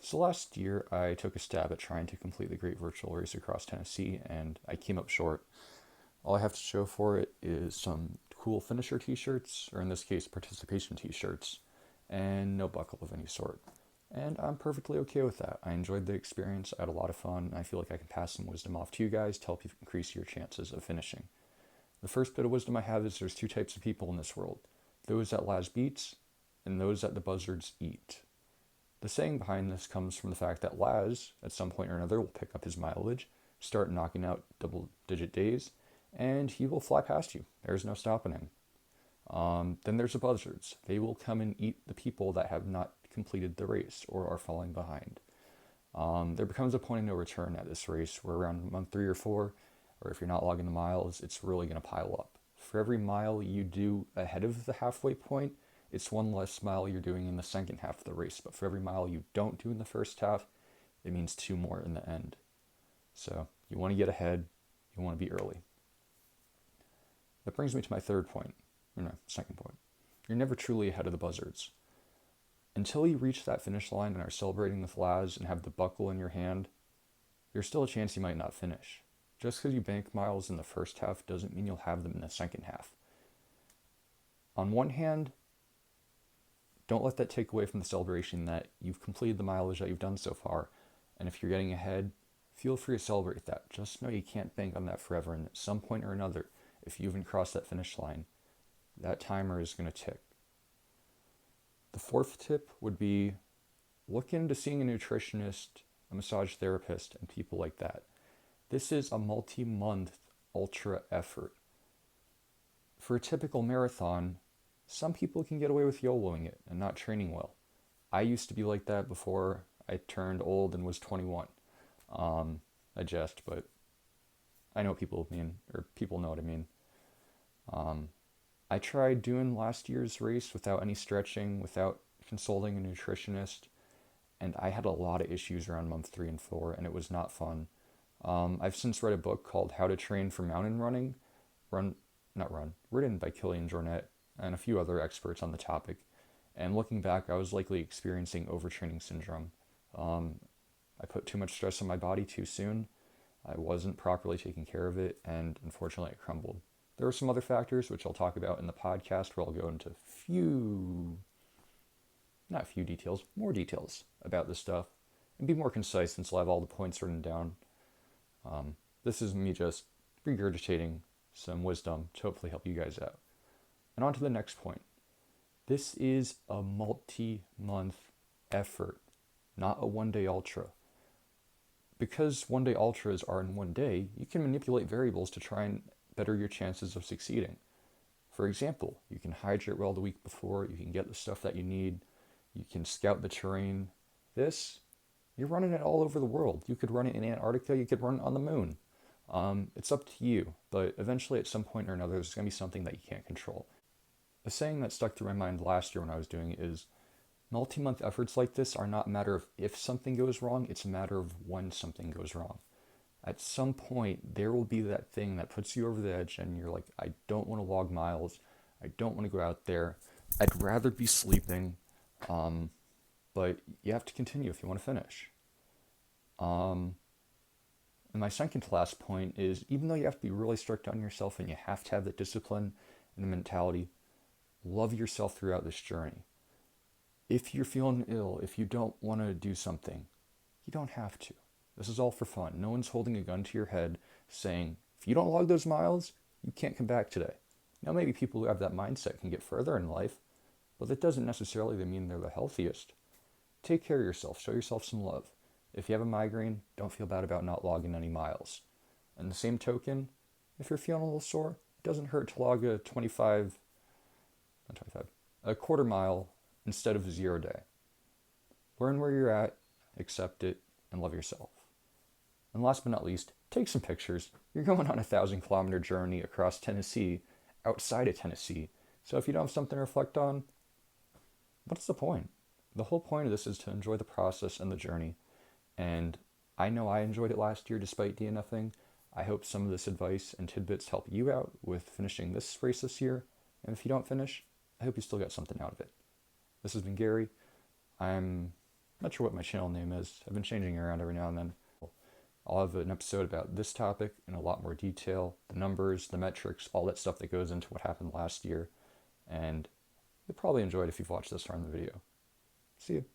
So last year, I took a stab at trying to complete the Great Virtual Race across Tennessee, and I came up short. All I have to show for it is some cool finisher t-shirts, or in this case, participation t-shirts, and no buckle of any sort. And I'm perfectly okay with that. I enjoyed the experience, I had a lot of fun, and I feel like I can pass some wisdom off to you guys to help you increase your chances of finishing. The first bit of wisdom I have is there's two types of people in this world: those that Laz beats, and those that the buzzards eat. The saying behind this comes from the fact that Laz, at some point or another, will pick up his mileage, start knocking out double-digit days, and he will fly past you. There's no stopping him. Then there's the buzzards. They will come and eat the people that have not completed the race or are falling behind. There becomes a point of no return at this race where around month 3 or 4, or if you're not logging the miles, it's really going to pile up. For every mile you do ahead of the halfway point, it's one less mile you're doing in the second half of the race. But for every mile you don't do in the first half, it means 2 more in the end. So you want to get ahead, you want to be early. That brings me to my second point. You're never truly ahead of the buzzards. Until you reach that finish line and are celebrating with Laz and have the buckle in your hand, there's still a chance you might not finish. Just because you bank miles in the first half doesn't mean you'll have them in the second half. On one hand, don't let that take away from the celebration that you've completed the mileage that you've done so far. And if you're getting ahead, feel free to celebrate that. Just know you can't bank on that forever. And at some point or another, if you haven't crossed that finish line, that timer is going to tick. The fourth tip would be look into seeing a nutritionist, a massage therapist, and people like that. This is a multi-month ultra effort. For a typical marathon, some people can get away with YOLOing it and not training well. I used to be like that before I turned old and was 21. I jest, but I know what people mean, or people know what I mean. I tried doing last year's race without any stretching, without consulting a nutritionist, and I had a lot of issues around month 3 and 4, and it was not fun. I've since read a book called How to Train for Mountain Running, written by Killian Jornet and a few other experts on the topic. And looking back, I was likely experiencing overtraining syndrome. I put too much stress on my body too soon. I wasn't properly taking care of it, and unfortunately it crumbled. There are some other factors, which I'll talk about in the podcast, where I'll go into more details about this stuff, and be more concise since I'll have all the points written down. This is me just regurgitating some wisdom to hopefully help you guys out. And on to the next point. This is a multi-month effort, not a one-day ultra. Because one-day ultras are in one day, you can manipulate variables to try and better your chances of succeeding. For example, you can hydrate well the week before, you can get the stuff that you need, you can scout the terrain. You're running it all over the world. You could run it in Antarctica, you could run it on the moon. It's up to you, but eventually at some point or another, there's going to be something that you can't control. A saying that stuck through my mind last year when I was doing it is, multi-month efforts like this are not a matter of if something goes wrong, it's a matter of when something goes wrong. At some point, there will be that thing that puts you over the edge and you're like, I don't want to log miles, I don't want to go out there, I'd rather be sleeping, but you have to continue if you want to finish. And my second to last point is, even though you have to be really strict on yourself and you have to have the discipline and the mentality, love yourself throughout this journey. If you're feeling ill, if you don't want to do something, you don't have to. This is all for fun. No one's holding a gun to your head saying, if you don't log those miles, you can't come back today. Now, maybe people who have that mindset can get further in life, but that doesn't necessarily mean they're the healthiest. Take care of yourself. Show yourself some love. If you have a migraine, don't feel bad about not logging any miles. And the same token, if you're feeling a little sore, it doesn't hurt to log a quarter mile instead of a 0 day. Learn where you're at, accept it, and love yourself. And last but not least, take some pictures. You're going on a 1,000-kilometer journey across Tennessee, outside of Tennessee. So if you don't have something to reflect on, what's the point? The whole point of this is to enjoy the process and the journey. And I know I enjoyed it last year despite DNFing. I hope some of this advice and tidbits help you out with finishing this race this year. And if you don't finish, I hope you still got something out of it. This has been Gary. I'm not sure what my channel name is. I've been changing it around every now and then. I'll have an episode about this topic in a lot more detail, the numbers, the metrics, all that stuff that goes into what happened last year. And you'll probably enjoy it if you've watched this far in the video. See you.